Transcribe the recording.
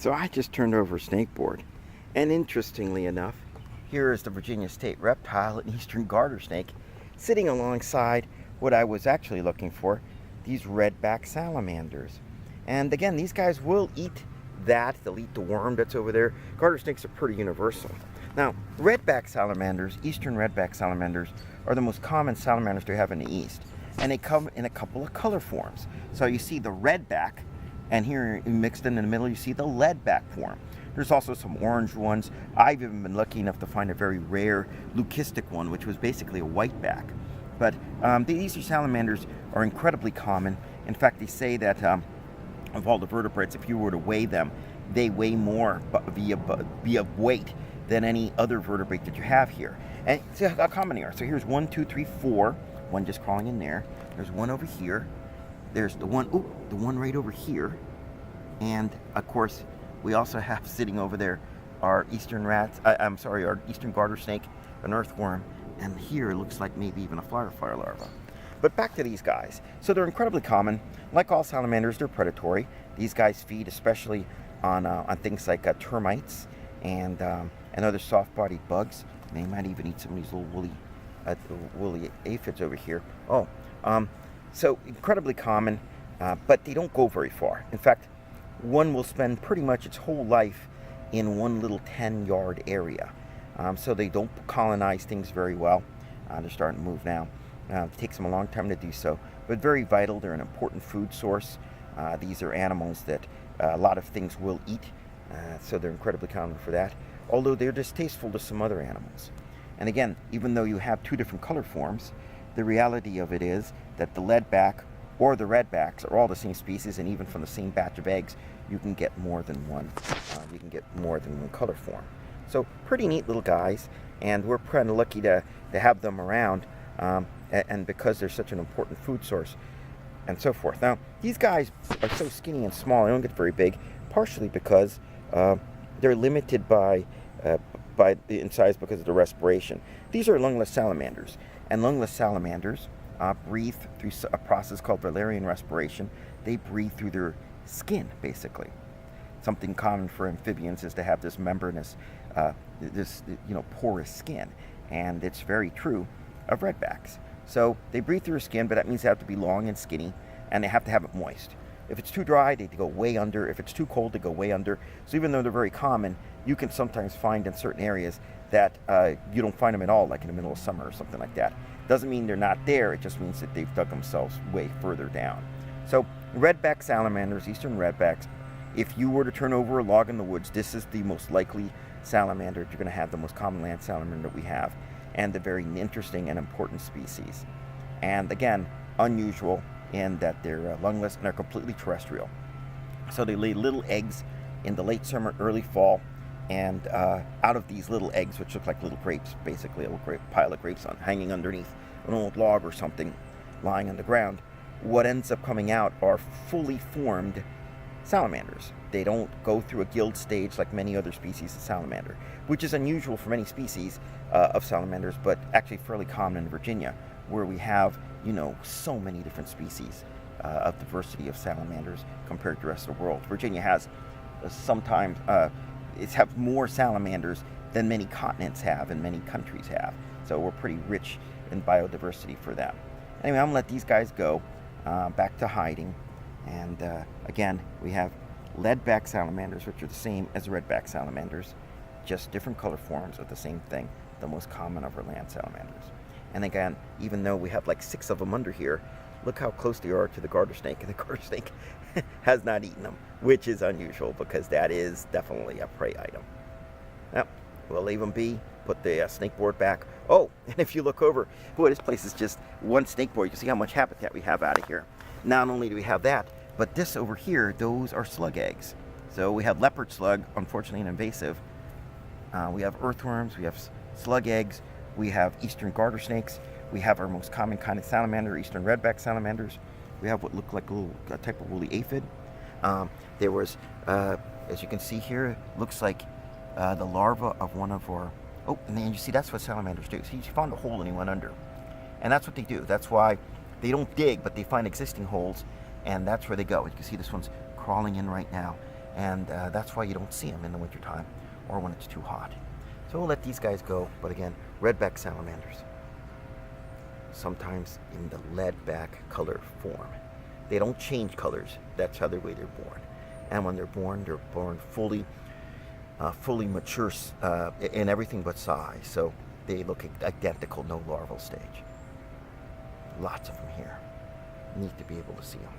So I just turned over a snake board, and interestingly enough, here is the Virginia state reptile, an eastern garter snake, sitting alongside what I was actually looking for, these red-backed salamanders. And again, these guys will eat that. They'll eat the worm that's over there. Garter snakes are pretty universal. Now, red-backed salamanders, eastern red-backed salamanders, are the most common salamanders to have in the East. And they come in a couple of color forms. So you see the red-back, and here mixed in the middle you see the lead-back form. There's also some orange ones. I've even been lucky enough to find a very rare leucistic one, which was basically a white-back. But the Eastern salamanders are incredibly common. In fact, they say that of all the vertebrates, if you were to weigh them, they weigh more via weight than any other vertebrate that you have here. And see how common they are. So here's 1, 2, 3, 4. One just crawling in there. There's one over here. There's the one right over here. And of course, we also have sitting over there our eastern our eastern garter snake, an earthworm, and here it looks like maybe even a firefly larva. But back to these guys. So they're incredibly common. Like all salamanders, they're predatory. These guys feed especially on things like termites and other soft-bodied bugs. They might even eat some of these little woolly aphids over here. So incredibly common, but they don't go very far. In fact, one will spend pretty much its whole life in one little 10-yard area. So they don't colonize things very well. They're starting to move now. It takes them a long time to do so, but very vital. They're an important food source. These are animals that a lot of things will eat, so they're incredibly common for that, although they're distasteful to some other animals. And again, even though you have two different color forms, the reality of it is that the leadback or the redbacks are all the same species, and even from the same batch of eggs, you can get more than one. You can get more than one color form. So pretty neat little guys, and we're kind of lucky to have them around, and because they're such an important food source, and so forth. Now, these guys are so skinny and small; they don't get very big, partially because they're limited in size because of the respiration. These are lungless salamanders, and lungless salamanders breathe through a process called Valerian respiration. They breathe through their skin, basically. Something common for amphibians is to have this membranous, porous skin, and it's very true of redbacks. So they breathe through their skin, but that means they have to be long and skinny, and they have to have it moist. If it's too dry, they go way under. If it's too cold, they go way under. So even though they're very common, you can sometimes find in certain areas that you don't find them at all, like in the middle of summer or something like that. Doesn't mean they're not there, it just means that they've dug themselves way further down. So red-backed salamanders, eastern redbacks, if you were to turn over a log in the woods, this is the most likely salamander. You're going to have the most common land salamander that we have, and the very interesting and important species. And again, unusual in that they're lungless and they're completely terrestrial. So they lay little eggs in the late summer, early fall, and out of these little eggs, which look like little grapes, basically a little pile of grapes hanging underneath an old log or something lying on the ground, what ends up coming out are fully formed salamanders. They don't go through a gill stage like many other species of salamander, which is unusual for many species of salamanders, but actually fairly common in Virginia, where we have, so many different species of diversity of salamanders compared to the rest of the world. Virginia has sometimes have more salamanders than many continents have and many countries have. So we're pretty rich in biodiversity for them. Anyway, I'm going to let these guys go back to hiding. And again, we have lead-backed salamanders, which are the same as red-backed salamanders, just different color forms of the same thing, the most common of our land salamanders. And again, even though we have like 6 of them under here, look how close they are to the garter snake, and the garter snake has not eaten them, which is unusual because that is definitely a prey item. Now, we'll leave them be, put the snake board back. Oh, and if you look over, boy, this place is just one snake board. You can see how much habitat we have out of here. Not only do we have that, but this over here, those are slug eggs. So we have leopard slug, unfortunately an invasive. We have earthworms, we have slug eggs, we have eastern garter snakes, we have our most common kind of salamander, eastern red-backed salamanders. We have what look like a type of woolly aphid. There was, as you can see here, looks like the larva of one of our, and then you see that's what salamanders do. See, he found a hole and he went under. And that's what they do. That's why they don't dig, but they find existing holes, and that's where they go. You can see this one's crawling in right now. And that's why you don't see them in the wintertime or when it's too hot. So we'll let these guys go. But again, red-backed salamanders, sometimes in the lead-back color form. They don't change colors. That's how the way they're born. And when they're born fully mature in everything but size. So they look identical, no larval stage. Lots of them here. Neat to be able to see them.